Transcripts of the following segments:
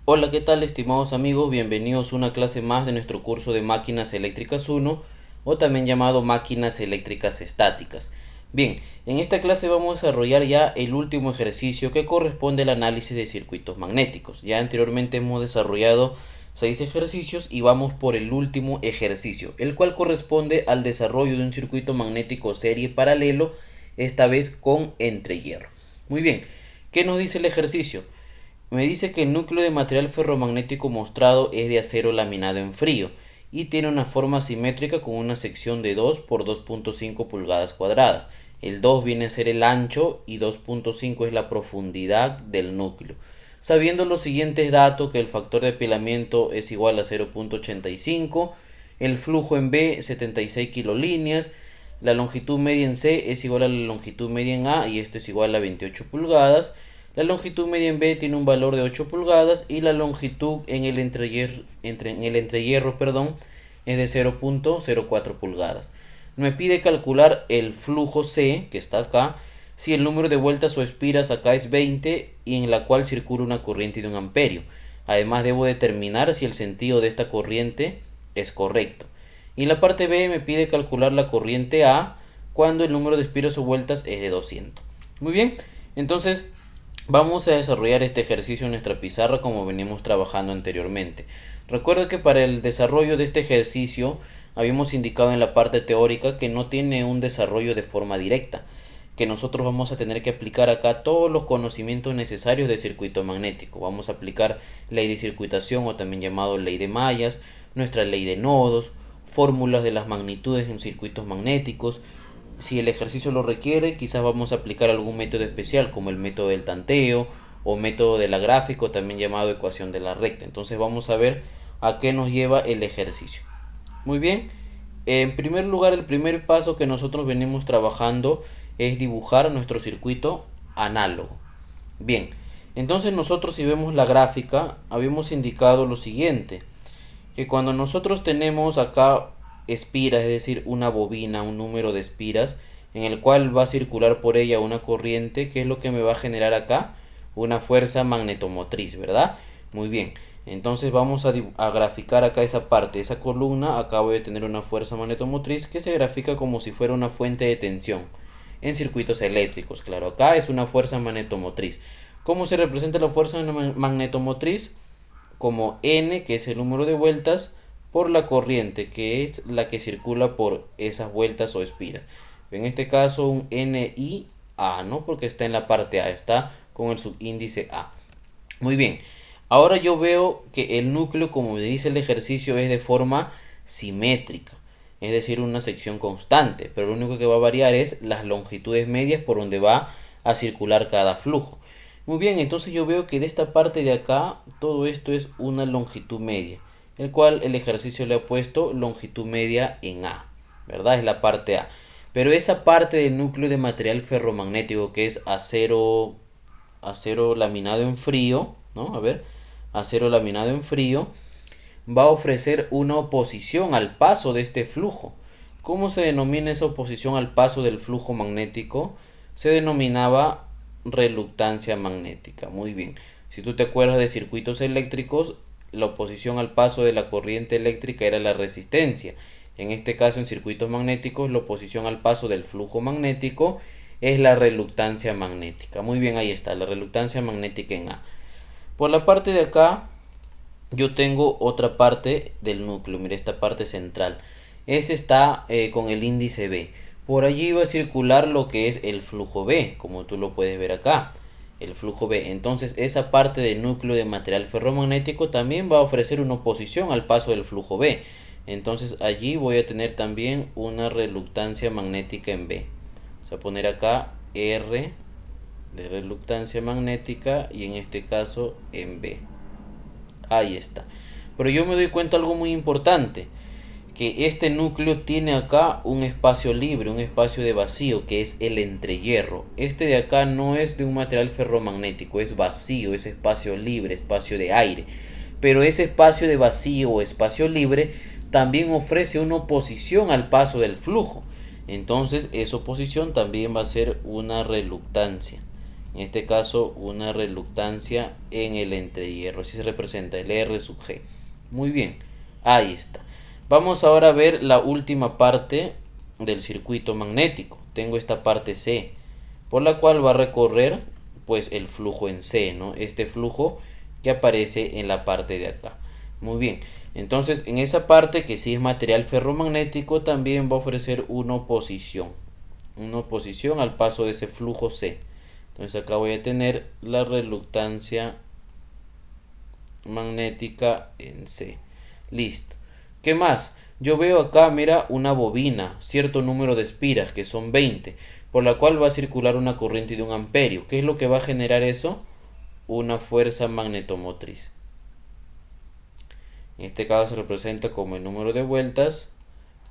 Hola, ¿qué tal, estimados amigos? Bienvenidos a una clase más de nuestro curso de Máquinas Eléctricas 1 o también llamado Máquinas Eléctricas Estáticas. Bien, en esta clase vamos a desarrollar ya el último ejercicio que corresponde al análisis de circuitos magnéticos. Ya anteriormente hemos desarrollado 6 ejercicios y vamos por el último ejercicio, el cual corresponde al desarrollo de un circuito magnético serie paralelo, esta vez con entrehierro. Muy bien, ¿qué nos dice el ejercicio? Me dice que el núcleo de material ferromagnético mostrado es de acero laminado en frío y tiene una forma simétrica con una sección de 2 por 2.5 pulgadas cuadradas. El 2 viene a ser el ancho y 2.5 es la profundidad del núcleo. Sabiendo los siguientes datos, que el factor de apilamiento es igual a 0.85, el flujo en B 76 kilolíneas, la longitud media en C es igual a la longitud media en A y esto es igual a 28 pulgadas. La longitud media en B tiene un valor de 8 pulgadas y la longitud en el entrehierro, es de 0.04 pulgadas. Me pide calcular el flujo C, que está acá, si el número de vueltas o espiras acá es 20 y en la cual circula una corriente de 1 amperio. Además debo determinar si el sentido de esta corriente es correcto. Y en la parte B me pide calcular la corriente A cuando el número de espiras o vueltas es de 200. Muy bien, entonces vamos a desarrollar este ejercicio en nuestra pizarra como venimos trabajando anteriormente. Recuerda que para el desarrollo de este ejercicio habíamos indicado en la parte teórica que no tiene un desarrollo de forma directa, que nosotros vamos a tener que aplicar acá todos los conocimientos necesarios de circuito magnético. Vamos a aplicar ley de circuitación o también llamado ley de mallas, nuestra ley de nodos, fórmulas de las magnitudes en circuitos magnéticos. Si el ejercicio lo requiere, quizás vamos a aplicar algún método especial como el método del tanteo o método de la gráfica, también llamado ecuación de la recta. Entonces vamos a ver a qué nos lleva el ejercicio. Muy bien, en primer lugar, el primer paso que nosotros venimos trabajando es dibujar nuestro circuito análogo. Bien, entonces nosotros, si vemos la gráfica, habíamos indicado lo siguiente, que cuando nosotros tenemos acá espiras, es decir, una bobina, un número de espiras, en el cual va a circular por ella una corriente, ¿qué es lo que me va a generar acá? Una fuerza magnetomotriz, ¿verdad? Muy bien, entonces vamos a graficar acá esa parte, esa columna. Acá voy a tener una fuerza magnetomotriz que se grafica como si fuera una fuente de tensión en circuitos eléctricos. Claro, acá es una fuerza magnetomotriz. ¿Cómo se representa la fuerza magnetomotriz? Como N, que es el número de vueltas, por la corriente, que es la que circula por esas vueltas o espiras. En este caso un NIA, ¿no? Porque está en la parte A, está con el subíndice A. Muy bien, ahora yo veo que el núcleo, como me dice el ejercicio, es de forma simétrica, es decir, una sección constante, pero lo único que va a variar es las longitudes medias por donde va a circular cada flujo. Muy bien, entonces yo veo que de esta parte de acá, todo esto es una longitud media, el cual el ejercicio le ha puesto longitud media en A, ¿verdad? Es la parte A. Pero esa parte del núcleo de material ferromagnético, que es acero laminado en frío, ¿no? A ver, acero laminado en frío, va a ofrecer una oposición al paso de este flujo. ¿Cómo se denomina esa oposición al paso del flujo magnético? Se denominaba reluctancia magnética. Muy bien. Si tú te acuerdas de circuitos eléctricos, la oposición al paso de la corriente eléctrica era la resistencia. En este caso, en circuitos magnéticos, la oposición al paso del flujo magnético es la reluctancia magnética. Muy bien, ahí está, la reluctancia magnética en A. Por la parte de acá, yo tengo otra parte del núcleo. Mira, esta parte central. Ese está con el índice B. Por allí va a circular lo que es el flujo B, como tú lo puedes ver acá. El flujo B. Entonces, esa parte del núcleo de material ferromagnético también va a ofrecer una oposición al paso del flujo B. Entonces, allí voy a tener también una reluctancia magnética en B. Vamos a poner acá R de reluctancia magnética y en este caso en B. Ahí está. Pero yo me doy cuenta de algo muy importante, que este núcleo tiene acá un espacio libre, un espacio de vacío, que es el entrehierro. Este de acá no es de un material ferromagnético, es vacío, es espacio libre, espacio de aire. Pero ese espacio de vacío o espacio libre también ofrece una oposición al paso del flujo. Entonces esa oposición también va a ser una reluctancia. En este caso, una reluctancia en el entrehierro. Así se representa el R sub G. Muy bien, ahí está. Vamos ahora a ver la última parte del circuito magnético. Tengo esta parte C, por la cual va a recorrer pues el flujo en C, ¿no? Este flujo que aparece en la parte de acá. Muy bien, entonces en esa parte que sí es material ferromagnético también va a ofrecer una oposición al paso de ese flujo C. Entonces acá voy a tener la reluctancia magnética en C. Listo. ¿Qué más? Yo veo acá, mira, una bobina, cierto número de espiras, que son 20, por la cual va a circular una corriente de 1 amperio. ¿Qué es lo que va a generar eso? Una fuerza magnetomotriz. En este caso se representa como el número de vueltas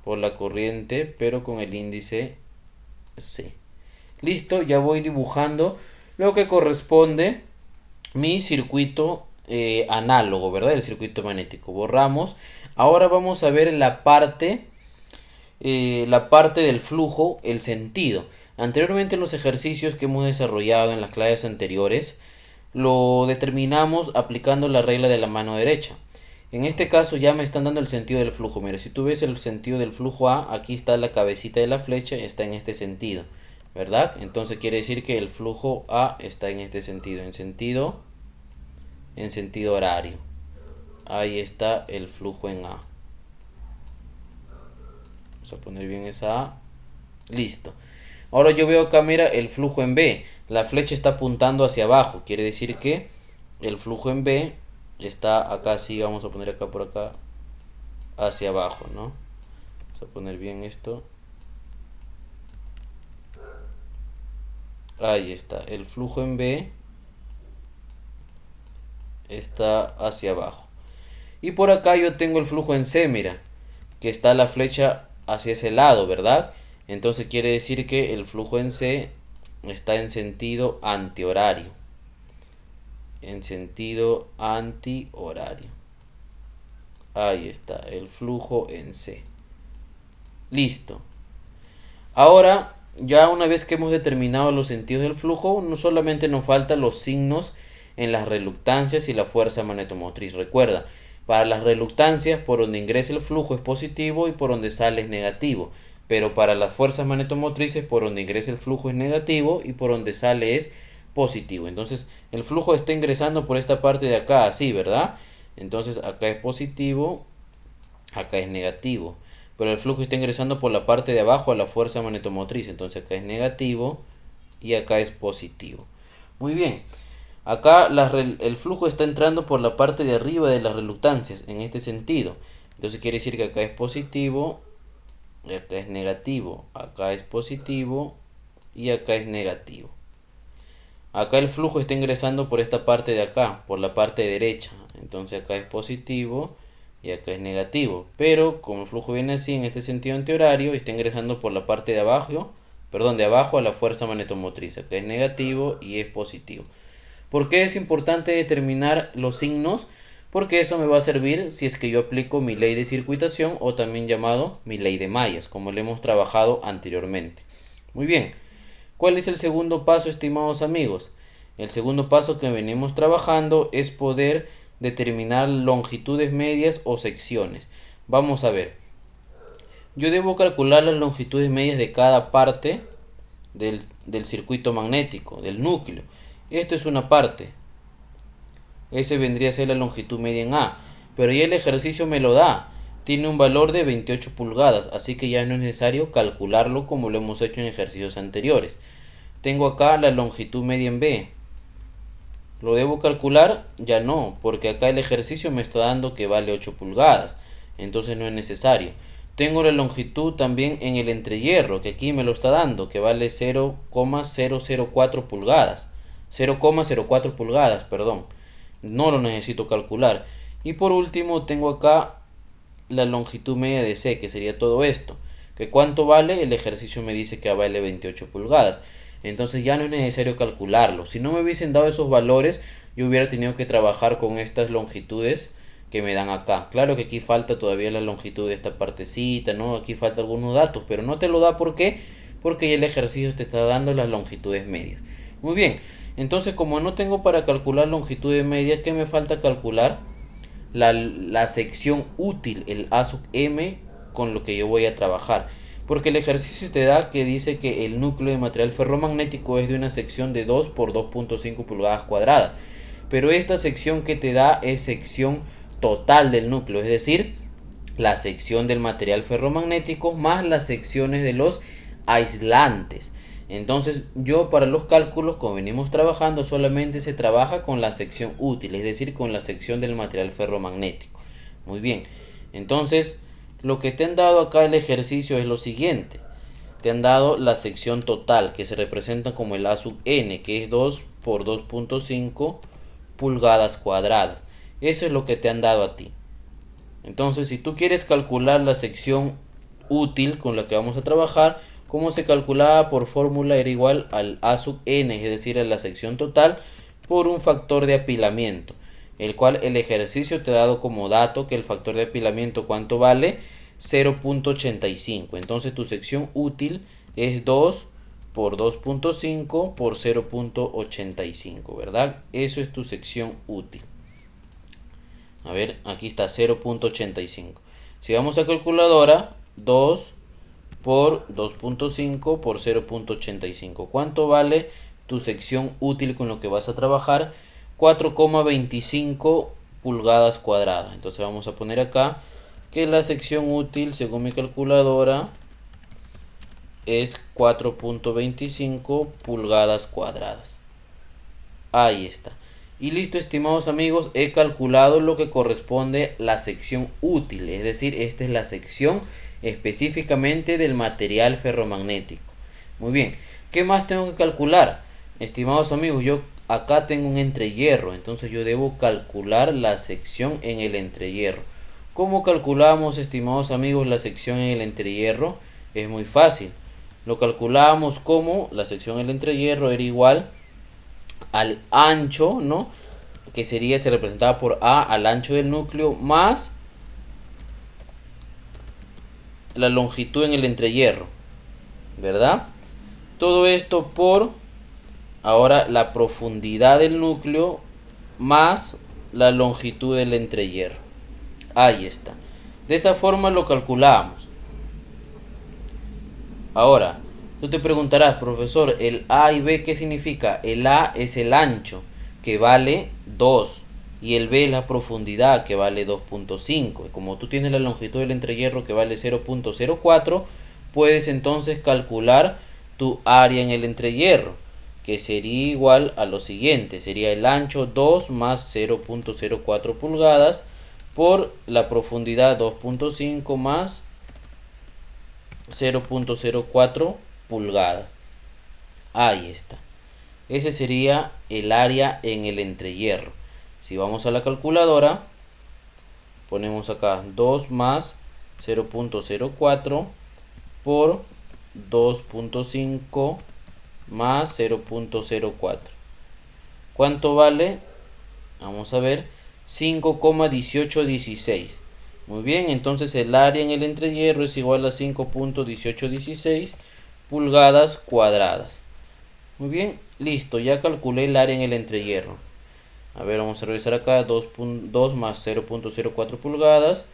por la corriente, pero con el índice C. Listo, ya voy dibujando lo que corresponde mi circuito análogo, ¿verdad? El circuito magnético. Borramos. Ahora vamos a ver la parte del flujo, el sentido. Anteriormente en los ejercicios que hemos desarrollado en las clases anteriores, lo determinamos aplicando la regla de la mano derecha. En este caso ya me están dando el sentido del flujo. Mira, si tú ves el sentido del flujo A, aquí está la cabecita de la flecha, está en este sentido, ¿verdad? Entonces quiere decir que el flujo A está en este sentido, en sentido horario. Ahí está el flujo en A. Vamos a poner bien esa A. Listo. Ahora yo veo acá, mira, el flujo en B. La flecha está apuntando hacia abajo. Quiere decir que el flujo en B está acá, sí, vamos a poner acá por acá, hacia abajo, ¿no? Vamos a poner bien esto. Ahí está. El flujo en B está hacia abajo. Y por acá yo tengo el flujo en C, mira, que está la flecha hacia ese lado, ¿verdad? Entonces quiere decir que el flujo en C está en sentido antihorario. En sentido antihorario. Ahí está, el flujo en C. Listo. Ahora, ya una vez que hemos determinado los sentidos del flujo, no solamente nos faltan los signos en las reluctancias y la fuerza magnetomotriz. Recuerda, para las reluctancias, por donde ingresa el flujo es positivo y por donde sale es negativo. Pero para las fuerzas magnetomotrices, por donde ingresa el flujo es negativo y por donde sale es positivo. Entonces, el flujo está ingresando por esta parte de acá, así, ¿verdad? Entonces, acá es positivo, acá es negativo. Pero el flujo está ingresando por la parte de abajo a la fuerza magnetomotriz. Entonces, acá es negativo y acá es positivo. Muy bien. Acá el flujo está entrando por la parte de arriba de las reluctancias, en este sentido. Entonces quiere decir que acá es positivo, y acá es negativo, acá es positivo y acá es negativo. Acá el flujo está ingresando por esta parte de acá, por la parte derecha. Entonces acá es positivo y acá es negativo. Pero como el flujo viene así en este sentido antihorario, está ingresando por la parte de abajo, de abajo a la fuerza magnetomotriz. Acá es negativo y es positivo. ¿Por qué es importante determinar los signos? Porque eso me va a servir si es que yo aplico mi ley de circuitación o también llamado mi ley de mallas, como lo hemos trabajado anteriormente. Muy bien, ¿cuál es el segundo paso, estimados amigos? El segundo paso que venimos trabajando es poder determinar longitudes medias o secciones. Vamos a ver. Yo debo calcular las longitudes medias de cada parte del circuito magnético, del núcleo. Esto es una parte. Ese vendría a ser la longitud media en A. Pero ya el ejercicio me lo da. Tiene un valor de 28 pulgadas. Así que ya no es necesario calcularlo como lo hemos hecho en ejercicios anteriores. Tengo acá la longitud media en B. ¿Lo debo calcular? Ya no. Porque acá el ejercicio me está dando que vale 8 pulgadas. Entonces no es necesario. Tengo la longitud también en el entrehierro. Que aquí me lo está dando. Que vale 0,004 pulgadas. 0,04 pulgadas, perdón. No lo necesito calcular. Y por último tengo acá la longitud media de C, que sería todo esto. ¿Que cuánto vale? El ejercicio me dice que vale 28 pulgadas. Entonces ya no es necesario calcularlo. Si no me hubiesen dado esos valores, yo hubiera tenido que trabajar con estas longitudes que me dan acá. Claro que aquí falta todavía la longitud de esta partecita, ¿no? Aquí falta algunos datos, pero no te lo da. ¿Por qué? Porque ya el ejercicio te está dando las longitudes medias. Muy bien. Entonces, como no tengo para calcular longitud de media, ¿qué me falta calcular? La sección útil, el A sub m, con lo que yo voy a trabajar. Porque el ejercicio te da que dice que el núcleo de material ferromagnético es de una sección de 2 por 2.5 pulgadas cuadradas. Pero esta sección que te da es sección total del núcleo, es decir, la sección del material ferromagnético más las secciones de los aislantes. Entonces, yo para los cálculos, como venimos trabajando, solamente se trabaja con la sección útil, es decir, con la sección del material ferromagnético. Muy bien, entonces lo que te han dado acá el ejercicio es lo siguiente. Te han dado la sección total, que se representa como el A sub n, que es 2 por 2.5 pulgadas cuadradas. Eso es lo que te han dado a ti. Entonces, si tú quieres calcular la sección útil con la que vamos a trabajar, como se calculaba por fórmula, era igual al A sub n, es decir, a la sección total, por un factor de apilamiento, el cual el ejercicio te ha dado como dato que el factor de apilamiento, ¿cuánto vale? 0.85. Entonces tu sección útil es 2 por 2.5 por 0.85, ¿verdad? Eso es tu sección útil. A ver, aquí está 0.85. Si vamos a calculadora, 2 por 2.5 por 0.85. ¿Cuánto vale tu sección útil con lo que vas a trabajar? 4,25 pulgadas cuadradas. Entonces vamos a poner acá que la sección útil, según mi calculadora, es 4.25 pulgadas cuadradas. Ahí está. Y listo, estimados amigos, he calculado lo que corresponde a la sección útil, es decir, esta es la sección específicamente del material ferromagnético. Muy bien, ¿qué más tengo que calcular? Estimados amigos, yo acá tengo un entrehierro, entonces yo debo calcular la sección en el entrehierro. ¿Cómo calculamos, estimados amigos, la sección en el entrehierro? Es muy fácil. Lo calculamos como la sección en el entrehierro era igual al ancho, ¿no? Que sería, se representaba por A, al ancho del núcleo, más la longitud en el entrehierro, ¿verdad? Todo esto por, ahora, la profundidad del núcleo más la longitud del entrehierro. Ahí está. De esa forma lo calculamos. Ahora, tú te preguntarás, profesor, el A y B, ¿qué significa? El A es el ancho, que vale 2, y el B es la profundidad, que vale 2.5. Como tú tienes la longitud del entrehierro, que vale 0.04, puedes entonces calcular tu área en el entrehierro, que sería igual a lo siguiente. Sería el ancho 2 más 0.04 pulgadas por la profundidad 2.5 más 0.04 pulgadas. Ahí está. Ese sería el área en el entrehierro. Si vamos a la calculadora, ponemos acá 2 más 0.04 por 2.5 más 0.04. ¿Cuánto vale? Vamos a ver. 5,1816. Muy bien, entonces el área en el entrehierro es igual a 5.1816 pulgadas cuadradas. Muy bien, listo, ya calculé el área en el entrehierro. A ver, vamos a revisar acá, 2 más 0.04 pulgadas.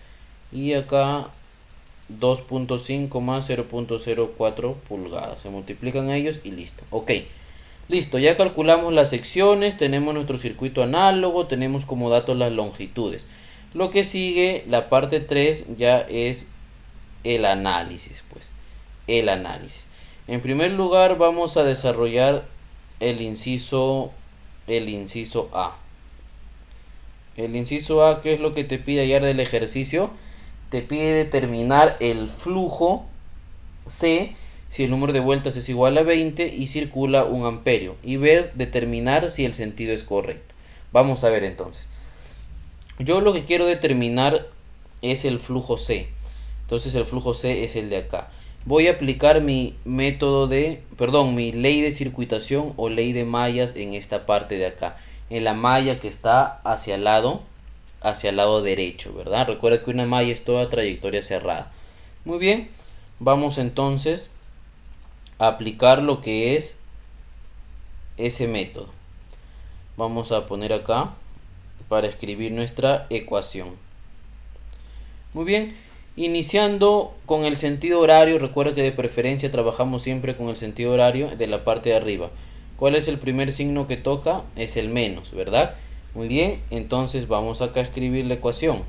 Y acá 2.5 más 0.04 pulgadas. Se multiplican ellos y listo. Ok, listo, ya calculamos las secciones, tenemos nuestro circuito análogo, tenemos como datos las longitudes. Lo que sigue, la parte 3, ya es el análisis, pues. El análisis. En primer lugar, vamos a desarrollar el inciso A. El inciso A, ¿qué es lo que te pide hallar del ejercicio? Te pide determinar el flujo C si el número de vueltas es igual a 20 y circula 1 amperio. Y determinar si el sentido es correcto. Vamos a ver entonces. Yo lo que quiero determinar es el flujo C. Entonces el flujo C es el de acá. Voy a aplicar mi mi ley de circuitación o ley de mallas en esta parte de acá. En la malla que está hacia el lado derecho, ¿verdad? Recuerda que una malla es toda trayectoria cerrada. Muy bien, vamos entonces a aplicar lo que es ese método. Vamos a poner acá para escribir nuestra ecuación. Muy bien, iniciando con el sentido horario, recuerda que de preferencia trabajamos siempre con el sentido horario de la parte de arriba. ¿Cuál es el primer signo que toca? Es el menos, ¿verdad? Muy bien, entonces vamos acá a escribir la ecuación.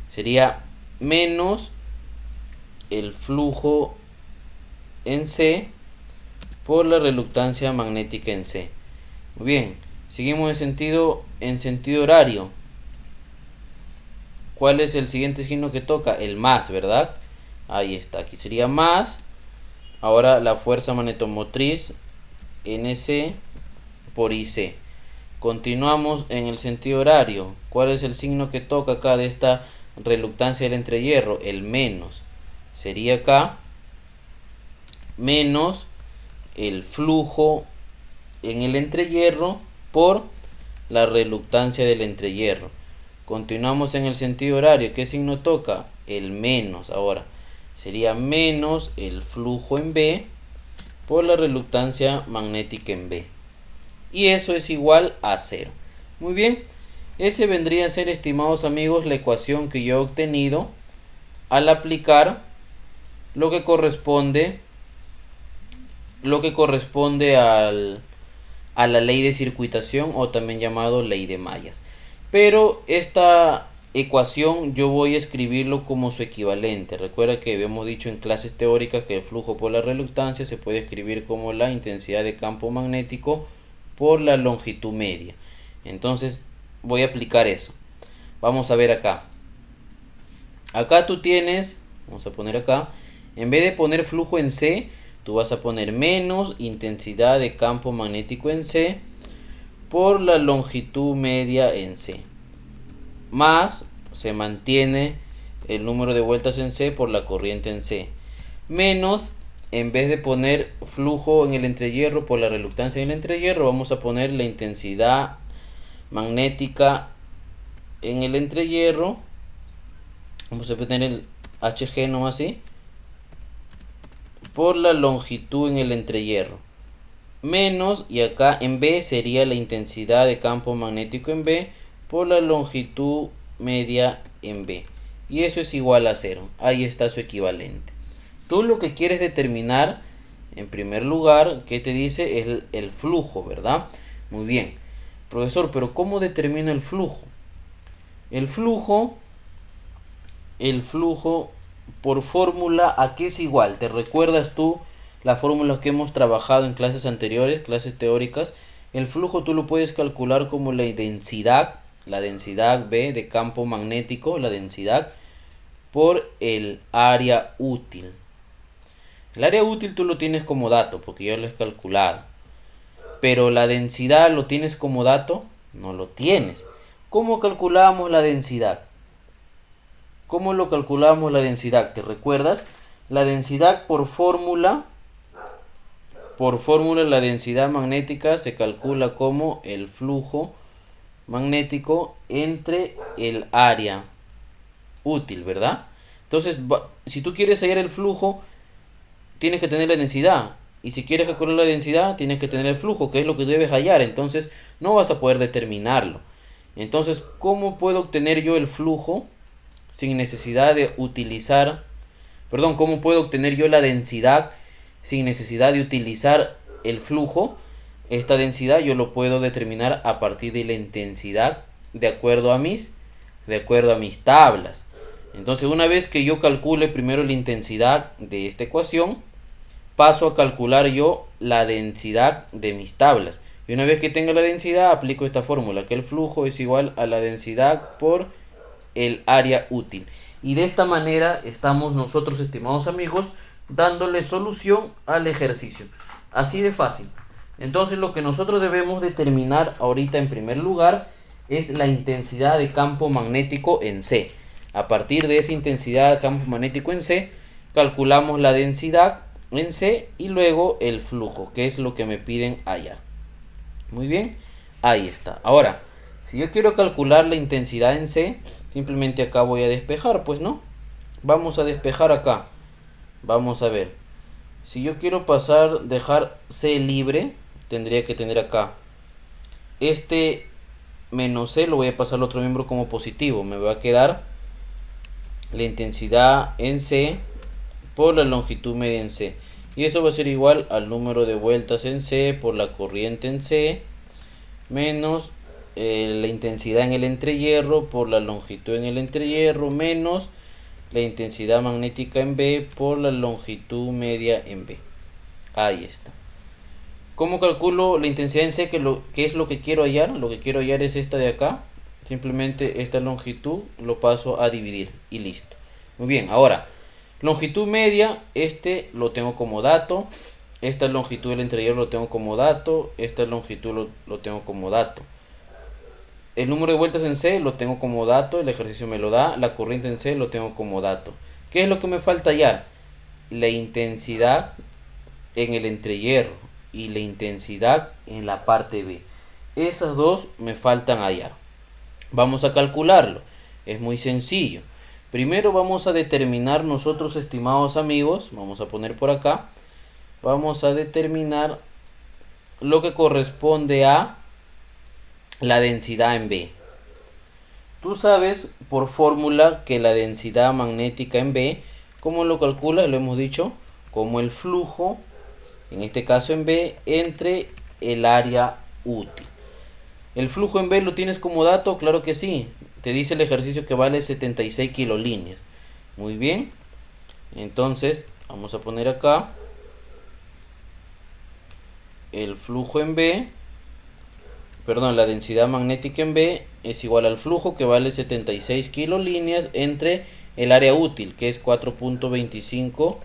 Sería menos el flujo en C por la reluctancia magnética en C. Muy bien, seguimos en sentido horario. ¿Cuál es el siguiente signo que toca? El más, ¿verdad? Ahí está, aquí sería más. Ahora la fuerza magnetomotriz NC por IC. Continuamos en el sentido horario. ¿Cuál es el signo que toca acá de esta reluctancia del entrehierro? El menos. Sería acá menos el flujo en el entrehierro por la reluctancia del entrehierro. Continuamos en el sentido horario. ¿Qué signo toca? El menos. Ahora sería menos el flujo en B por la reluctancia magnética en B. Y eso es igual a 0. Muy bien. Ese vendría a ser, estimados amigos, la ecuación que yo he obtenido al aplicar lo que corresponde a la ley de circuitación, o también llamado ley de mallas. Pero esta ecuación yo voy a escribirlo como su equivalente. Recuerda que habíamos dicho en clases teóricas que el flujo por la reluctancia se puede escribir como la intensidad de campo magnético por la longitud media. Entonces voy a aplicar eso. Vamos a ver acá. Acá tú tienes, vamos a poner acá, en vez de poner flujo en C, tú vas a poner menos intensidad de campo magnético en C por la longitud media en C. Más se mantiene el número de vueltas en C por la corriente en C. Menos, en vez de poner flujo en el entrehierro por la reluctancia en el entrehierro, vamos a poner la intensidad magnética en el entrehierro. Vamos a poner el HG nomás así, por la longitud en el entrehierro. Menos, y acá en B sería la intensidad de campo magnético en B por la longitud media en B. Y eso es igual a 0. Ahí está su equivalente. Tú lo que quieres determinar, en primer lugar, ¿qué te dice? Es el flujo, ¿verdad? Muy bien. Profesor, pero ¿cómo determino el flujo? El flujo por fórmula, ¿a qué es igual? ¿Te recuerdas tú las fórmulas que hemos trabajado en clases anteriores, clases teóricas? El flujo tú lo puedes calcular como la densidad B de campo magnético, la densidad, por el área útil. El área útil tú lo tienes como dato, porque yo lo he calculado. Pero la densidad, ¿lo tienes como dato? No lo tienes. ¿Cómo calculamos la densidad? ¿Cómo lo calculamos la densidad? ¿Te recuerdas? La densidad por fórmula la densidad magnética se calcula como el flujo magnético entre el área útil, ¿verdad? Entonces, si tú quieres hallar el flujo, tienes que tener la densidad. Y si quieres calcular la densidad, tienes que tener el flujo, que es lo que debes hallar. Entonces, no vas a poder determinarlo. Entonces, ¿cómo puedo obtener yo el flujo sin necesidad de utilizar, cómo puedo obtener yo la densidad sin necesidad de utilizar el flujo? Esta densidad yo lo puedo determinar a partir de la intensidad de acuerdo a mis tablas. Entonces, una vez que yo calcule primero la intensidad de esta ecuación, paso a calcular yo la densidad de mis tablas. Y una vez que tenga la densidad, aplico esta fórmula, que el flujo es igual a la densidad por el área útil. Y de esta manera estamos nosotros, estimados amigos, dándole solución al ejercicio. Así de fácil. Entonces, lo que nosotros debemos determinar ahorita en primer lugar es la intensidad de campo magnético en C. A partir de esa intensidad de campo magnético en C, calculamos la densidad en C y luego el flujo, que es lo que me piden hallar. Muy bien, ahí está. Ahora, si yo quiero calcular la intensidad en C, simplemente acá voy a despejar, pues no. Vamos a despejar acá. Vamos a ver. Si yo quiero dejar C libre, tendría que tener acá Este menos C lo voy a pasar al otro miembro como positivo. Me va a quedar la intensidad en C por la longitud media en C. Y eso va a ser igual al número de vueltas en C por la corriente en C menos la intensidad en el entrehierro por la longitud en el entrehierro menos la intensidad magnética en B por la longitud media en B. Ahí está. ¿Cómo calculo la intensidad en C? ¿Qué es lo que quiero hallar? Lo que quiero hallar es esta de acá. Simplemente esta longitud lo paso a dividir y listo. Muy bien, ahora longitud media, este lo tengo como dato. Esta longitud del entrehierro lo tengo como dato. Esta longitud lo tengo como dato. El número de vueltas en C lo tengo como dato. El ejercicio me lo da. La corriente en C lo tengo como dato. ¿Qué es lo que me falta hallar? La intensidad en el entrehierro y la intensidad en la parte B. Esas dos me faltan hallar. Vamos a calcularlo. Es muy sencillo. Primero vamos a determinar nosotros, estimados amigos, vamos a poner por acá, vamos a determinar lo que corresponde a la densidad en B. Tú sabes por fórmula que la densidad magnética en B, ¿cómo lo calcula? Lo hemos dicho, como el flujo, en este caso en B, entre el área útil. ¿El flujo en B lo tienes como dato? Claro que sí. Te dice el ejercicio que vale 76 kilolíneas. Muy bien. Entonces, vamos a poner acá el flujo en B. Perdón, la densidad magnética en B es igual al flujo que vale 76 kilolíneas entre el área útil, que es 4.25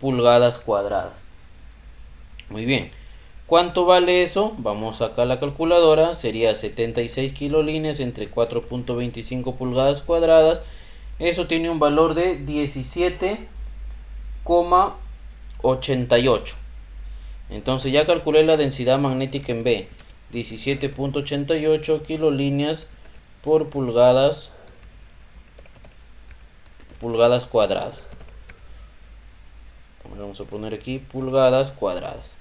pulgadas cuadradas. Muy bien. ¿Cuánto vale eso? Vamos acá a la calculadora. Sería 76 kilolíneas entre 4.25 pulgadas cuadradas. Eso tiene un valor de 17,88. Entonces ya calculé la densidad magnética en B. 17.88 kilolíneas por pulgadas cuadradas. Vamos a poner aquí pulgadas cuadradas.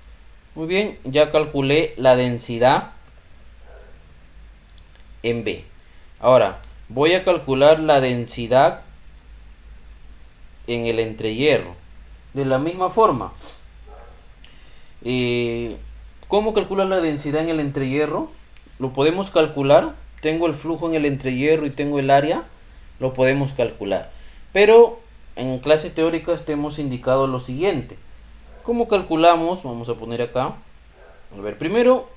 Muy bien, ya calculé la densidad en B. Ahora, voy a calcular la densidad en el entrehierro. De la misma forma. ¿Cómo calcular la densidad en el entrehierro? Lo podemos calcular. Tengo el flujo en el entrehierro y tengo el área. Lo podemos calcular. Pero en clases teóricas te hemos indicado lo siguiente. ¿Cómo calculamos? Vamos a poner acá. Primero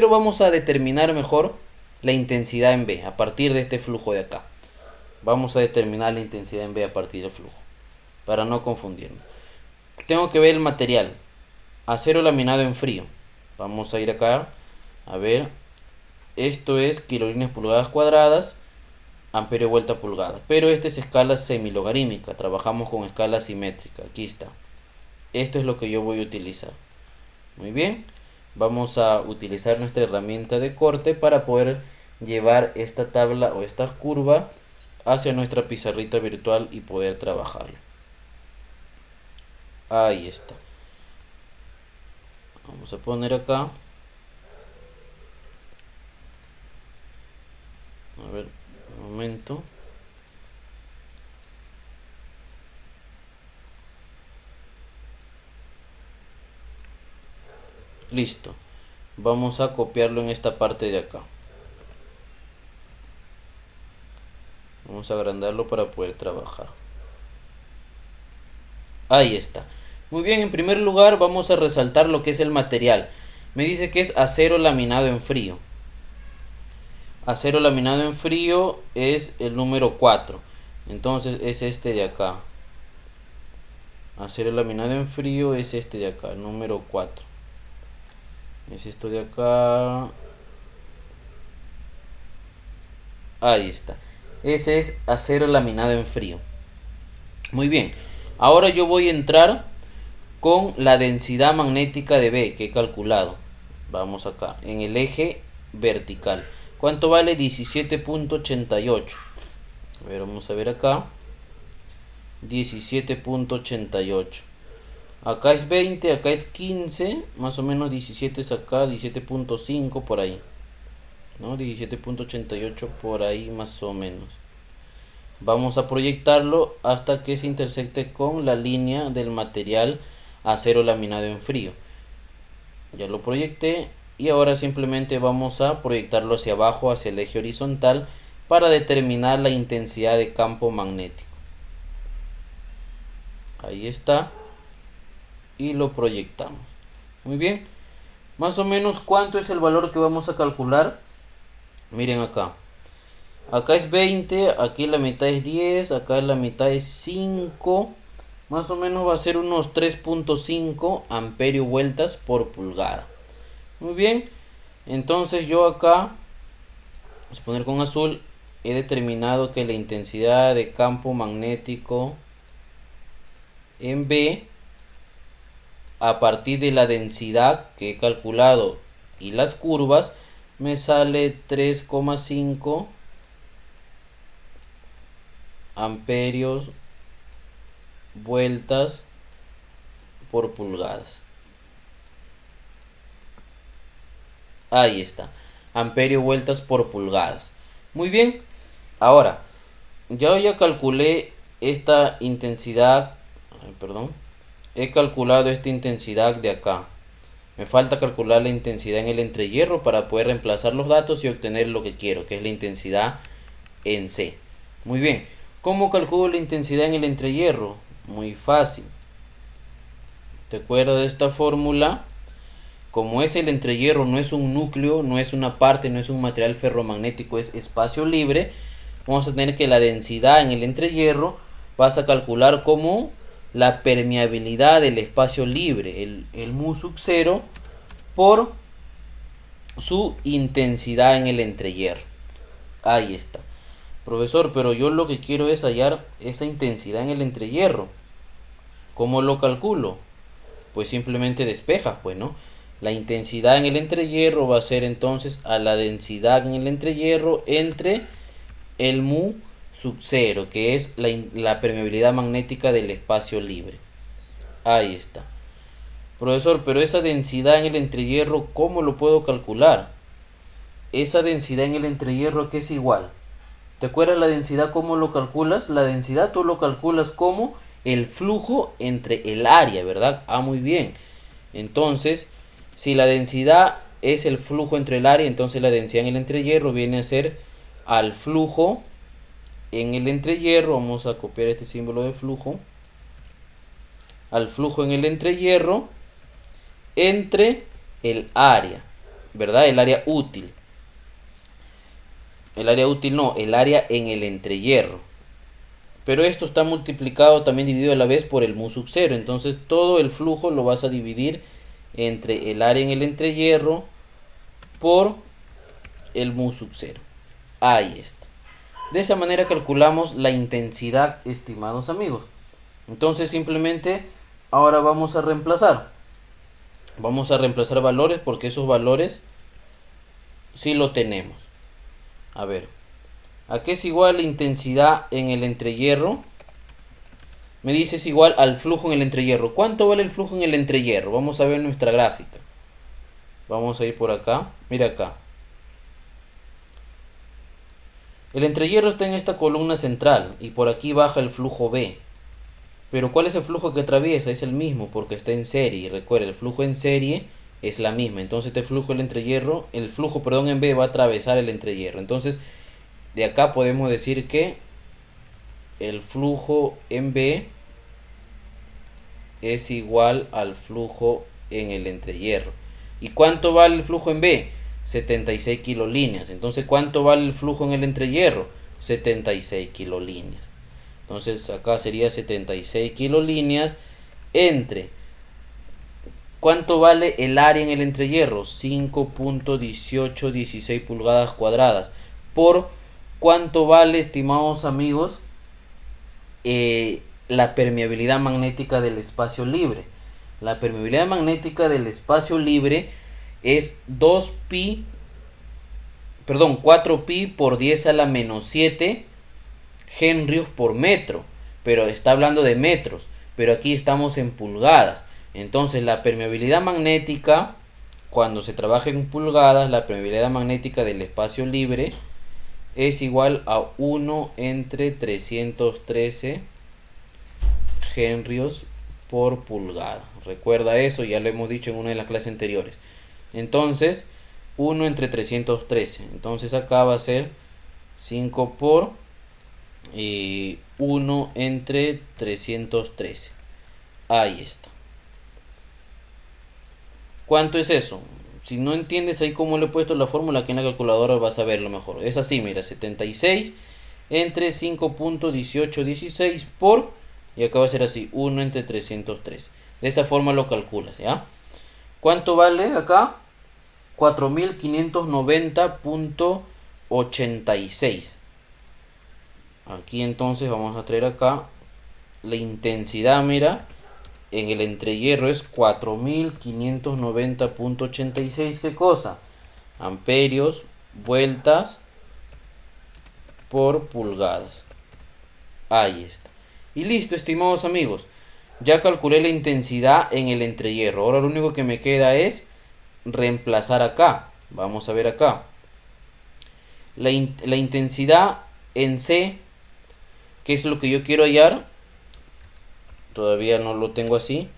vamos a determinar mejor la intensidad en B a partir de este flujo de acá. Vamos a determinar la intensidad en B a partir del flujo, para no confundirme. Tengo que ver el material. Acero laminado en frío. Vamos a ir acá. A ver. Esto es kilolíneas pulgadas cuadradas, amperio vuelta pulgada. Pero esta es escala semilogarítmica. Trabajamos con escala simétrica. Aquí está. Esto es lo que yo voy a utilizar. Muy bien. Vamos a utilizar nuestra herramienta de corte para poder llevar esta tabla o esta curva hacia nuestra pizarrita virtual y poder trabajarlo. Ahí está. Vamos a poner acá. A ver, un momento. Listo. Vamos a copiarlo en esta parte de acá. Vamos a agrandarlo para poder trabajar. Ahí está. Muy bien, en primer lugar vamos a resaltar lo que es el material. Me dice que es acero laminado en frío. Acero laminado en frío es el número 4. Entonces es este de acá. Acero laminado en frío es este de acá, el número 4. Es esto de acá. Ahí está. Ese es acero laminado en frío. Muy bien. Ahora yo voy a entrar con la densidad magnética de B que he calculado. Vamos acá. En el eje vertical. ¿Cuánto vale? 17.88. A ver, vamos a ver acá. 17.88. Acá es 20, acá es 15, más o menos 17 es acá, 17.5 por ahí, ¿no? 17.88 por ahí más o menos. Vamos a proyectarlo hasta que se intersecte con la línea del material acero laminado en frío. Ya lo proyecté y ahora simplemente vamos a proyectarlo hacia abajo, hacia el eje horizontal, para determinar la intensidad de campo magnético. Ahí está. Y lo proyectamos. Muy bien. Más o menos, ¿cuánto es el valor que vamos a calcular? Miren acá. Acá es 20, aquí la mitad es 10, acá la mitad es 5. Más o menos va a ser unos 3.5 amperios vueltas por pulgada. Muy bien. Entonces yo acá, vamos a poner con azul, he determinado que la intensidad de campo magnético en B, a partir de la densidad que he calculado y las curvas, me sale 3,5 amperios vueltas por pulgadas. Ahí está, amperio vueltas por pulgadas. Muy bien, ahora ya calculé esta intensidad, perdón, he calculado esta intensidad de acá. Me falta calcular la intensidad en el entrehierro para poder reemplazar los datos y obtener lo que quiero, que es la intensidad en C. Muy bien, ¿cómo calculo la intensidad en el entrehierro? Muy fácil. ¿Te acuerdas de esta fórmula? Como es el entrehierro, no es un núcleo, no es una parte, no es un material ferromagnético, es espacio libre. Vamos a tener que la densidad en el entrehierro vas a calcular como la permeabilidad del espacio libre, el mu sub 0, por su intensidad en el entrehierro. Ahí está. Profesor, pero yo lo que quiero es hallar esa intensidad en el entrehierro. ¿Cómo lo calculo? Pues simplemente despejas, pues, ¿no? La intensidad en el entrehierro va a ser entonces a la densidad en el entrehierro entre el mu sub 0, que es la permeabilidad magnética del espacio libre. Ahí está. Profesor, pero esa densidad en el entrehierro, ¿cómo lo puedo calcular? Esa densidad en el entrehierro, ¿qué es igual? ¿Te acuerdas la densidad cómo lo calculas? La densidad tú lo calculas como el flujo entre el área, ¿verdad? Ah, muy bien. Entonces, si la densidad es el flujo entre el área, entonces la densidad en el entrehierro viene a ser al flujo en el entrehierro. Vamos a copiar este símbolo de flujo. Al flujo en el entrehierro entre el área, ¿verdad? El área útil. El área útil no, el área en el entrehierro. Pero esto está multiplicado, también dividido a la vez por el mu sub 0. Entonces todo el flujo lo vas a dividir entre el área en el entrehierro por el mu sub 0. Ahí está. De esa manera calculamos la intensidad, estimados amigos. Entonces simplemente ahora vamos a reemplazar. Vamos a reemplazar valores porque esos valores sí lo tenemos. A ver, ¿a qué es igual la intensidad en el entrehierro? Me dice es igual al flujo en el entrehierro. ¿Cuánto vale el flujo en el entrehierro? Vamos a ver nuestra gráfica. Vamos a ir por acá. Mira acá. El entrehierro está en esta columna central y por aquí baja el flujo B. Pero ¿cuál es el flujo que atraviesa? Es el mismo porque está en serie. Y recuerda, el flujo en serie es la misma. Entonces este flujo el flujo en B va a atravesar el entrehierro. Entonces de acá podemos decir que el flujo en B es igual al flujo en el entrehierro. ¿Y cuánto vale el flujo en B? 76 kilolíneas. Entonces, ¿cuánto vale el flujo en el entrehierro? 76 kilolíneas. Entonces, acá sería 76 kilolíneas entre... ¿Cuánto vale el área en el entrehierro? 5.1816 pulgadas cuadradas. Por ¿cuánto vale, estimados amigos, la permeabilidad magnética del espacio libre? La permeabilidad magnética del espacio libre es 4pi por 10 a la menos 7 henrios por metro. Pero está hablando de metros. Pero aquí estamos en pulgadas. Entonces la permeabilidad magnética, cuando se trabaja en pulgadas, la permeabilidad magnética del espacio libre es igual a 1 entre 313 henrios por pulgada. Recuerda eso, ya lo hemos dicho en una de las clases anteriores. Entonces 1 entre 313, entonces acá va a ser 5 por 1 entre 313. Ahí está. ¿Cuánto es eso? Si no entiendes ahí cómo le he puesto la fórmula, aquí en la calculadora vas a verlo mejor. Es así, mira, 76 entre 5.1816 por, y acá va a ser así, 1 entre 303. De esa forma lo calculas, ¿ya? ¿Cuánto vale acá? 4590.86. Aquí entonces vamos a traer acá la intensidad, mira, en el entrehierro es 4590.86. ¿Qué cosa? Amperios, vueltas por pulgadas. Ahí está. Y listo, estimados amigos. Ya calculé la intensidad en el entrehierro. Ahora lo único que me queda es reemplazar acá. Vamos a ver acá. La intensidad en C, que es lo que yo quiero hallar, todavía no lo tengo así,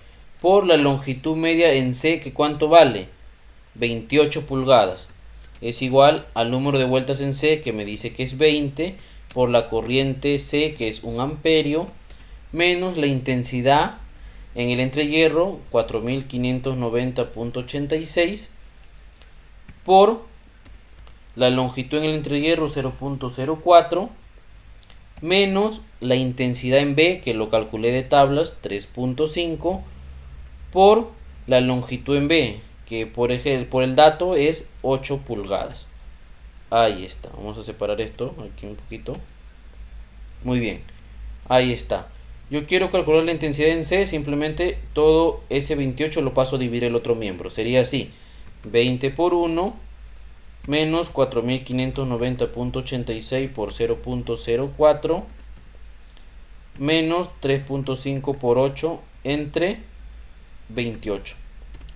por la longitud media en C, que cuánto vale, 28 pulgadas, es igual al número de vueltas en C, que me dice que es 20, por la corriente C, que es 1 amperio, menos la intensidad en el entrehierro, 4590.86, por la longitud en el entrehierro, 0.04, menos la intensidad en B, que lo calculé de tablas, 3.5, por la longitud en B, que por el dato es 8 pulgadas. Ahí está. Vamos a separar esto aquí un poquito. Muy bien. Ahí está. Yo quiero calcular la intensidad en C, simplemente todo ese 28 lo paso a dividir el otro miembro. Sería así: 20 por 1 menos 4590.86 por 0.04 menos 3.5 por 8 entre 28.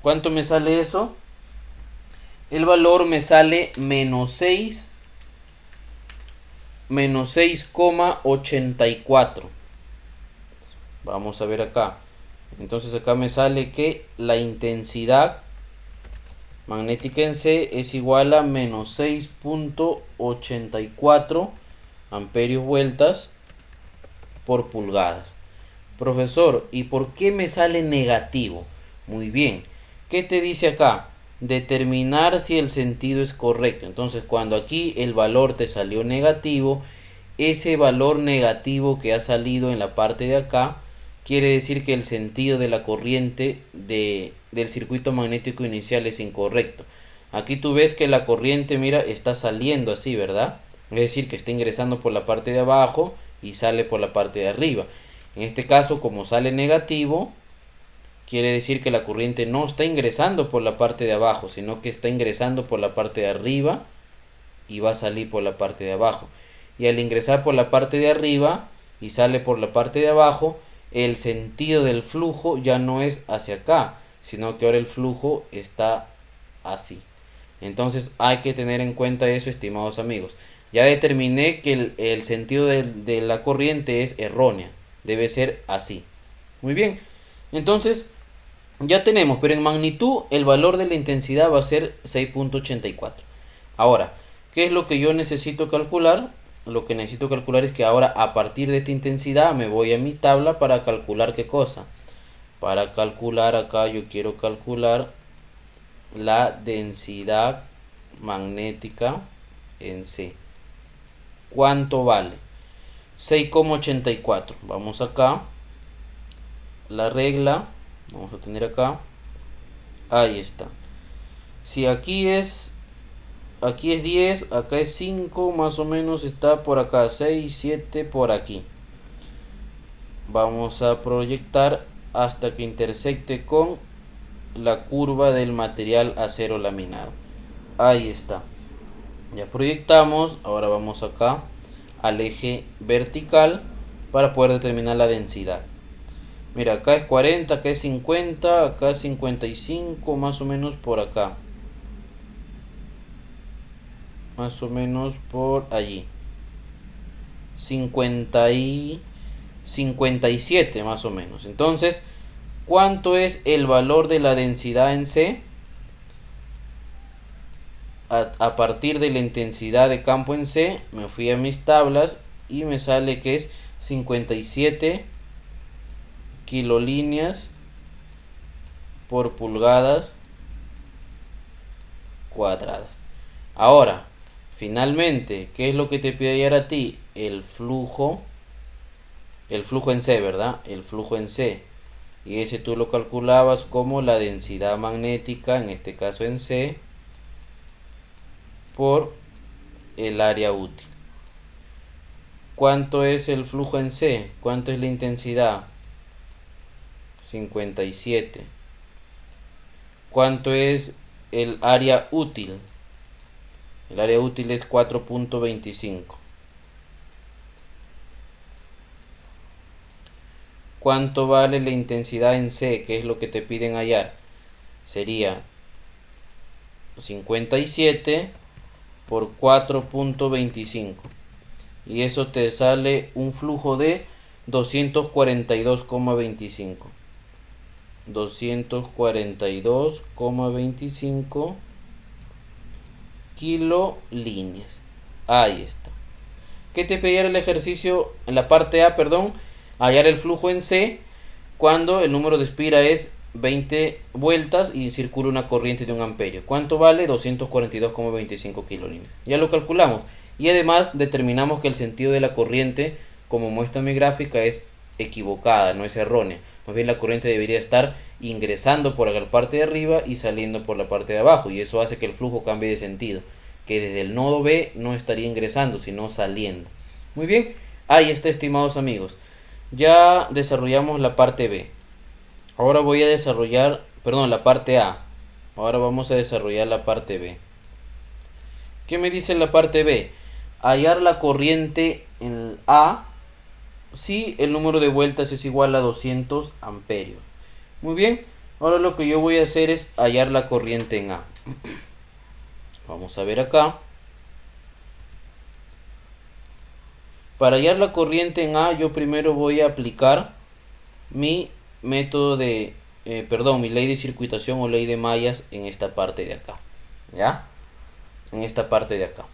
¿Cuánto me sale eso? El valor me sale menos 6,84. Vamos a ver acá. Entonces acá me sale que la intensidad magnética en C es igual a menos 6.84 amperios vueltas por pulgadas. Profesor, ¿y por qué me sale negativo? Muy bien. ¿Qué te dice acá? Determinar si el sentido es correcto. Entonces, cuando aquí el valor te salió negativo, ese valor negativo que ha salido en la parte de acá quiere decir que el sentido de la corriente del circuito magnético inicial es incorrecto. Aquí tú ves que la corriente, mira, está saliendo así, ¿verdad? Es decir, que está ingresando por la parte de abajo y sale por la parte de arriba. En este caso, como sale negativo, quiere decir que la corriente no está ingresando por la parte de abajo, sino que está ingresando por la parte de arriba y va a salir por la parte de abajo. Y al ingresar por la parte de arriba y sale por la parte de abajo, el sentido del flujo ya no es hacia acá, sino que ahora el flujo está así. Entonces hay que tener en cuenta eso, estimados amigos. Ya determiné que el sentido de la corriente es errónea, debe ser así. Muy bien, entonces ya tenemos, pero en magnitud el valor de la intensidad va a ser 6.84. Ahora, ¿qué es lo que yo necesito calcular? Lo que necesito calcular es que ahora, a partir de esta intensidad, me voy a mi tabla para calcular ¿qué cosa? Para calcular acá, yo quiero calcular la densidad magnética en C. ¿Cuánto vale? 6,84. Vamos acá. La regla. Vamos a tener acá. Ahí está. Si aquí es 10, acá es 5, más o menos está por acá, 6, 7, por aquí. Vamos a proyectar hasta que intersecte con la curva del material acero laminado. Ahí está. Ya proyectamos, ahora vamos acá al eje vertical para poder determinar la densidad. Mira, acá es 40, acá es 50, acá es 55, más o menos por acá. Más o menos por allí. 57 más o menos. Entonces, ¿cuánto es el valor de la densidad en C? A partir de la intensidad de campo en C, me fui a mis tablas y me sale que es 57 kilolíneas por pulgadas cuadradas. Ahora, finalmente, ¿qué es lo que te pide hallar a ti? El flujo en C, ¿verdad? El flujo en C. Y ese tú lo calculabas como la densidad magnética, en este caso en C, por el área útil. ¿Cuánto es el flujo en C? ¿Cuánto es la intensidad? 57. ¿Cuánto es el área útil? El área útil es 4.25. ¿Cuánto vale la intensidad en C? ¿Qué es lo que te piden hallar? Sería 57 por 4.25. Y eso te sale un flujo de 242,25. 242,25 kilolíneas. Ahí está. ¿Qué te pedía el ejercicio en la parte A, perdón? Hallar el flujo en C cuando el número de espira es 20 vueltas y circula una corriente de 1 amperio. ¿Cuánto vale? 242,25 kilolíneas. Ya lo calculamos. Y además determinamos que el sentido de la corriente, como muestra mi gráfica, es equivocada, no es errónea. Más bien la corriente debería estar ingresando por la parte de arriba y saliendo por la parte de abajo. Y eso hace que el flujo cambie de sentido. Que desde el nodo B no estaría ingresando, sino saliendo. Muy bien, ahí está, estimados amigos. Ya desarrollamos la parte B. Ahora voy a desarrollar, perdón, la parte A. Ahora vamos a desarrollar la parte B. ¿Qué me dice la parte B? Hallar la corriente en A si el número de vueltas es igual a 200 amperios. Muy bien, ahora lo que yo voy a hacer es hallar la corriente en A. Vamos a ver acá. Para hallar la corriente en A, yo primero voy a aplicar mi método de, mi ley de circuitación o ley de mallas en esta parte de acá. ¿Ya? En esta parte de acá.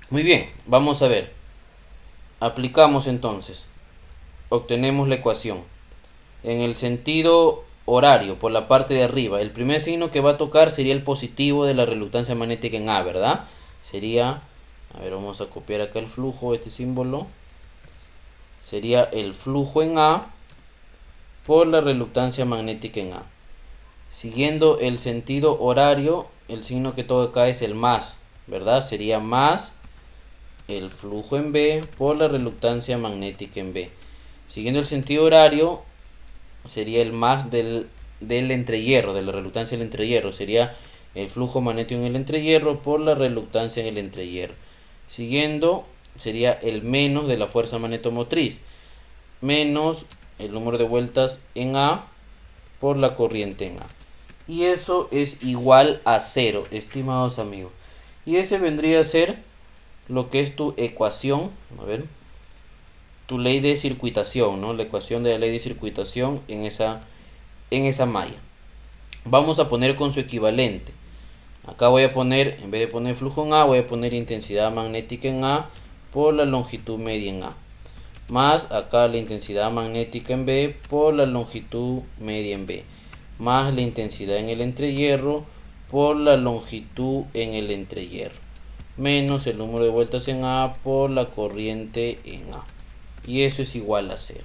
Muy bien, vamos a ver. Aplicamos entonces. Obtenemos la ecuación. En el sentido horario, por la parte de arriba, el primer signo que va a tocar sería el positivo de la reluctancia magnética en A, ¿verdad? Sería, a ver, vamos a copiar acá el flujo, este símbolo. Sería el flujo en A por la reluctancia magnética en A. Siguiendo el sentido horario, el signo que toca acá es el más, ¿verdad? Sería más el flujo en B por la reluctancia magnética en B. Siguiendo el sentido horario, sería el más del entrehierro, de la reluctancia del entrehierro. Sería el flujo magnético en el entrehierro por la reluctancia en el entrehierro. Siguiendo, sería el menos de la fuerza magnetomotriz, menos el número de vueltas en A por la corriente en A. Y eso es igual a 0, estimados amigos. Y ese vendría a ser lo que es tu ecuación, a ver, tu ley de circuitación, ¿no? La ecuación de la ley de circuitación en esa malla. Vamos a poner con su equivalente. Acá voy a poner, en vez de poner flujo en A, voy a poner intensidad magnética en A por la longitud media en A. Más acá la intensidad magnética en B por la longitud media en B. Más la intensidad en el entrehierro por la longitud en el entrehierro. Menos el número de vueltas en A por la corriente en A. Y eso es igual a 0.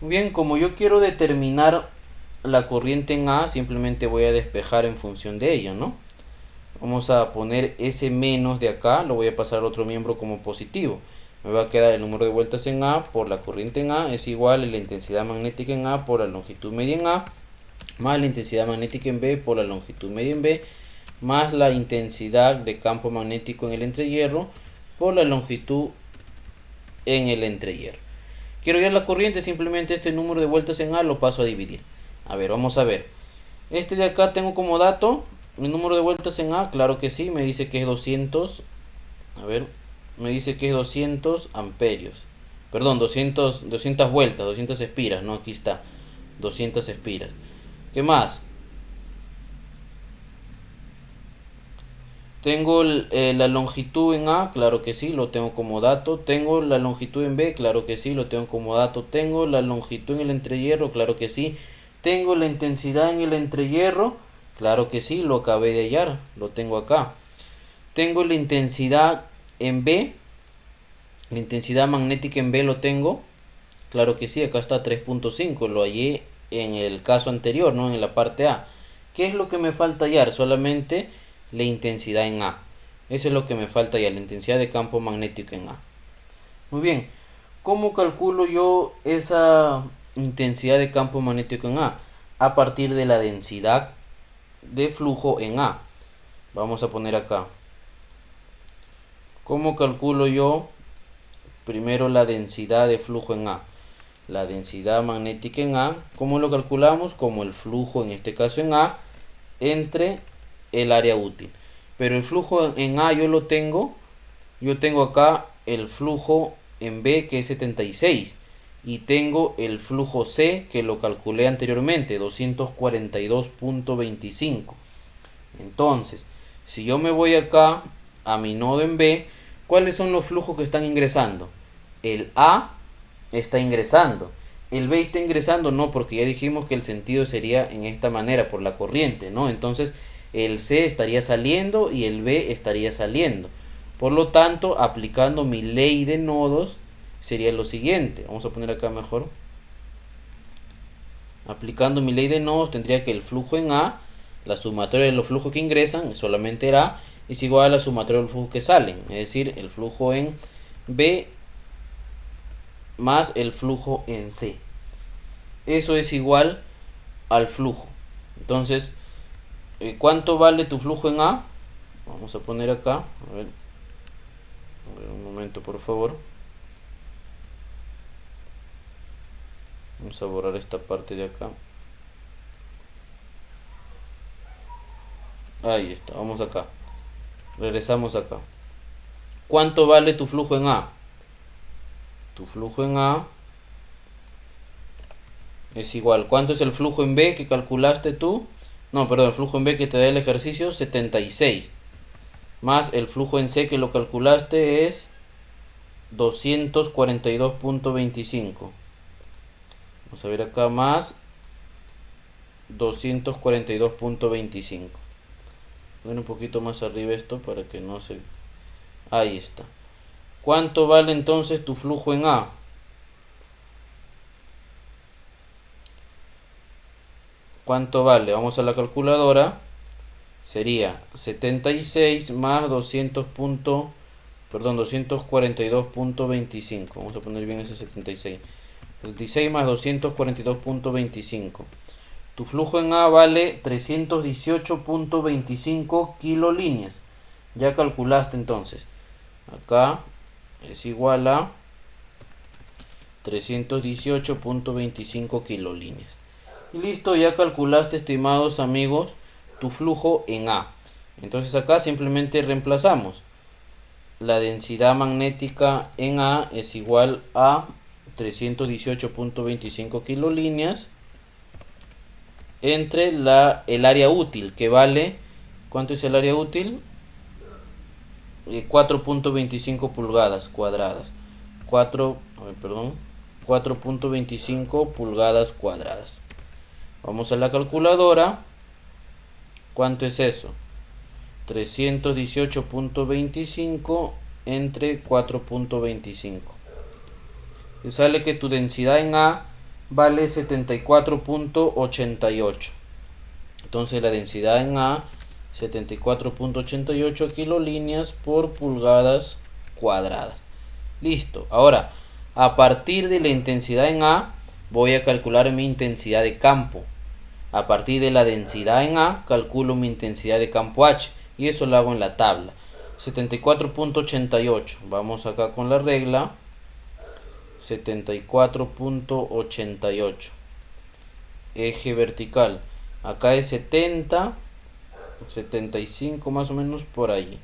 Muy bien, como yo quiero determinar la corriente en A, simplemente voy a despejar en función de ello, ¿no? Vamos a poner ese menos de acá, lo voy a pasar al otro miembro como positivo. Me va a quedar el número de vueltas en A por la corriente en A es igual a la intensidad magnética en A por la longitud media en A, más la intensidad magnética en B por la longitud media en B, más la intensidad de campo magnético en el entrehierro por la longitud en el entrehierro. Quiero hallar la corriente, simplemente este número de vueltas en A lo paso a dividir. A ver, vamos a ver. Este de acá tengo como dato el número de vueltas en A, claro que sí, me dice que es 200. A ver, me dice que es 200 amperios. Perdón, 200 vueltas, 200 espiras, no, aquí está. 200 espiras. ¿Qué más? Tengo la longitud en A, claro que sí, lo tengo como dato. Tengo la longitud en B, claro que sí, lo tengo como dato. Tengo la longitud en el entrehierro, claro que sí. Tengo la intensidad en el entrehierro, claro que sí, lo acabé de hallar, lo tengo acá. Tengo la intensidad en B, la intensidad magnética en B lo tengo, claro que sí, acá está 3.5, lo hallé en el caso anterior, no en la parte A. ¿Qué es lo que me falta hallar? Solamente la intensidad en A. Eso es lo que me falta hallar, la intensidad de campo magnético en A. Muy bien, ¿cómo calculo yo esa intensidad de campo magnético en A? A partir de la densidad de flujo en A. Vamos a poner acá. ¿Cómo calculo yo primero la densidad de flujo en A? La densidad magnética en A, ¿cómo lo calculamos? Como el flujo, en este caso en A, entre el área útil. Pero el flujo en A yo tengo acá el flujo en B que es 76 y tengo el flujo C que lo calculé anteriormente, 242.25. Entonces, si yo me voy acá a mi nodo en B, ¿cuáles son los flujos que están ingresando? El A está ingresando. El B está ingresando, no, porque ya dijimos que el sentido sería en esta manera, por la corriente, ¿no? Entonces, el C estaría saliendo y el B estaría saliendo. Por lo tanto, aplicando mi ley de nodos, sería lo siguiente. Vamos a poner acá mejor. Aplicando mi ley de nodos, tendría que el flujo en A, la sumatoria de los flujos que ingresan, solamente era A, es igual a la sumatoria de los flujos que salen. Es decir, el flujo en B más el flujo en C. Eso es igual al flujo. Entonces, ¿cuánto vale tu flujo en A? Vamos a poner acá. A ver un momento, por favor. Vamos a borrar esta parte de acá. Ahí está, vamos acá. Regresamos acá. ¿Cuánto vale tu flujo en A? Tu flujo en A es igual. ¿Cuánto es el flujo en B que calculaste tú? No, perdón, el flujo en B que te da el ejercicio, 76. Más el flujo en C que lo calculaste es 242.25. Vamos a ver acá, más 242.25. Poner un poquito más arriba esto para que no se... Ahí está. ¿Cuánto vale entonces tu flujo en A? ¿Cuánto vale? Vamos a la calculadora. Sería 76 más 242.25. Vamos a poner bien ese 76. 76 más 242.25. Tu flujo en A vale 318.25 kilolíneas. Ya calculaste entonces. Acá es igual a 318.25 kilolíneas. Y listo, ya calculaste, estimados amigos, tu flujo en A. Entonces acá simplemente reemplazamos. La densidad magnética en A es igual a 318.25 kilolíneas entre el área útil, que vale, ¿cuánto es el área útil? 4.25 pulgadas cuadradas. 4.25 pulgadas cuadradas. Vamos a la calculadora. ¿Cuánto es eso? 318.25 entre 4.25. Y sale que tu densidad en A vale 74.88. Entonces la densidad en A, 74.88 kilolíneas por pulgadas cuadradas. Listo. Ahora, a partir de la intensidad en A, voy a calcular mi intensidad de campo. A partir de la densidad en A, calculo mi intensidad de campo H. Y eso lo hago en la tabla. 74.88. Vamos acá con la regla. 74.88. Eje vertical, acá es 70, 75 más o menos por ahí.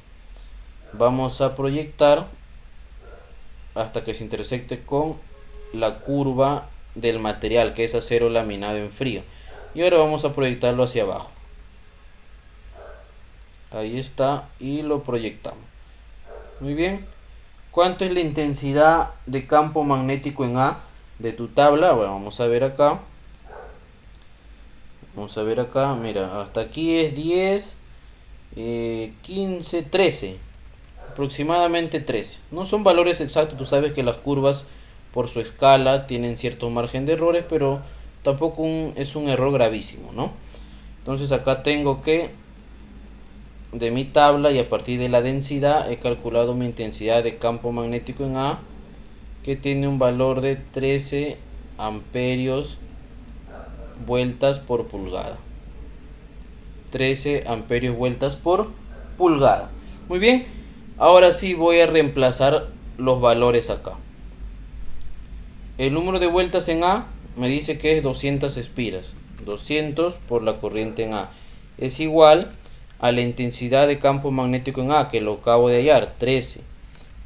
Vamos a proyectar hasta que se intersecte con la curva del material, que es acero laminado en frío. Y ahora vamos a proyectarlo hacia abajo. Ahí está, y lo proyectamos. Muy bien. ¿Cuánto es la intensidad de campo magnético en A de tu tabla? Bueno, vamos a ver acá. Vamos a ver acá, mira, hasta aquí es 10, 15, 13. Aproximadamente 13. No son valores exactos, tú sabes que las curvas por su escala tienen cierto margen de errores, pero tampoco es un error gravísimo, ¿no? Entonces acá tengo que de mi tabla, y a partir de la densidad he calculado mi intensidad de campo magnético en A, que tiene un valor de 13 amperios vueltas por pulgada. 13 amperios vueltas por pulgada. Muy bien, ahora sí voy a reemplazar los valores acá. El número de vueltas en A me dice que es 200 espiras. 200 por la corriente en A es igual a la intensidad de campo magnético en A, que lo acabo de hallar, 13,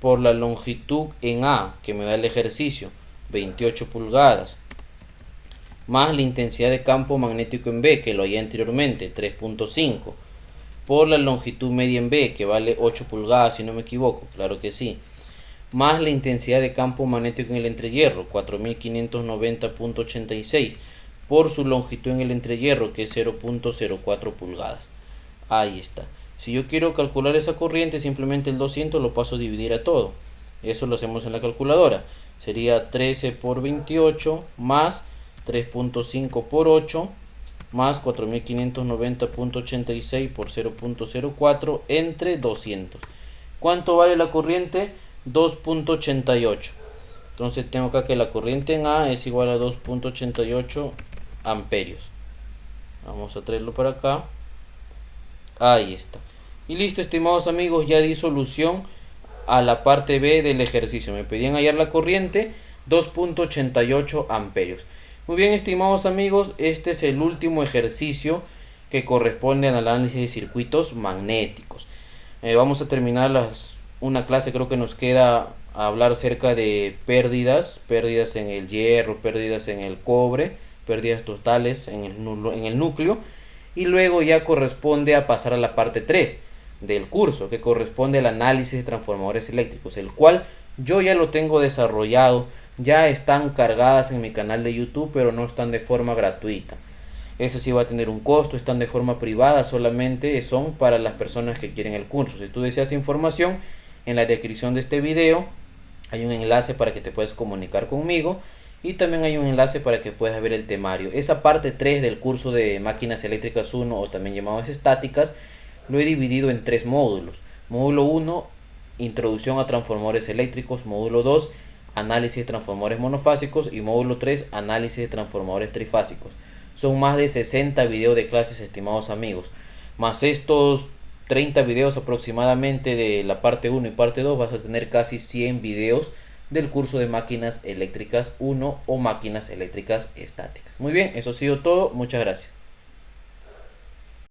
por la longitud en A, que me da el ejercicio, 28 pulgadas, más la intensidad de campo magnético en B, que lo hallé anteriormente, 3.5, por la longitud media en B, que vale 8 pulgadas si no me equivoco, claro que sí, más la intensidad de campo magnético en el entrehierro, 4590.86, por su longitud en el entrehierro, que es 0.04 pulgadas. Ahí está. Si yo quiero calcular esa corriente, simplemente el 200 lo paso a dividir a todo. Eso lo hacemos en la calculadora. Sería 13 por 28 más 3.5 por 8 más 4590.86 por 0.04 entre 200. ¿Cuánto vale la corriente? 2.88. Entonces tengo acá que la corriente en A es igual a 2.88 amperios. Vamos a traerlo para acá. Ahí está. Y listo, estimados amigos, ya di solución a la parte B del ejercicio. Me pedían hallar la corriente, 2.88 amperios. Muy bien, estimados amigos, este es el último ejercicio que corresponde al análisis de circuitos magnéticos. Vamos a terminar una clase, creo que nos queda hablar acerca de pérdidas en el hierro, pérdidas en el cobre, pérdidas totales en el núcleo. Y luego ya corresponde a pasar a la parte 3 del curso, que corresponde al análisis de transformadores eléctricos, el cual yo ya lo tengo desarrollado, ya están cargadas en mi canal de YouTube, pero no están de forma gratuita. Eso sí va a tener un costo, están de forma privada, solamente son para las personas que quieren el curso. Si tú deseas información, en la descripción de este video hay un enlace para que te puedas comunicar conmigo. Y también hay un enlace para que puedas ver el temario. Esa parte 3 del curso de máquinas eléctricas 1, o también llamadas estáticas, lo he dividido en 3 módulos. Módulo 1, introducción a transformadores eléctricos. Módulo 2, análisis de transformadores monofásicos. Y módulo 3, análisis de transformadores trifásicos. Son más de 60 videos de clases, estimados amigos. Más estos 30 videos aproximadamente de la parte 1 y parte 2, vas a tener casi 100 videos del curso de máquinas eléctricas 1 o máquinas eléctricas estáticas. Muy bien, eso ha sido todo. Muchas gracias.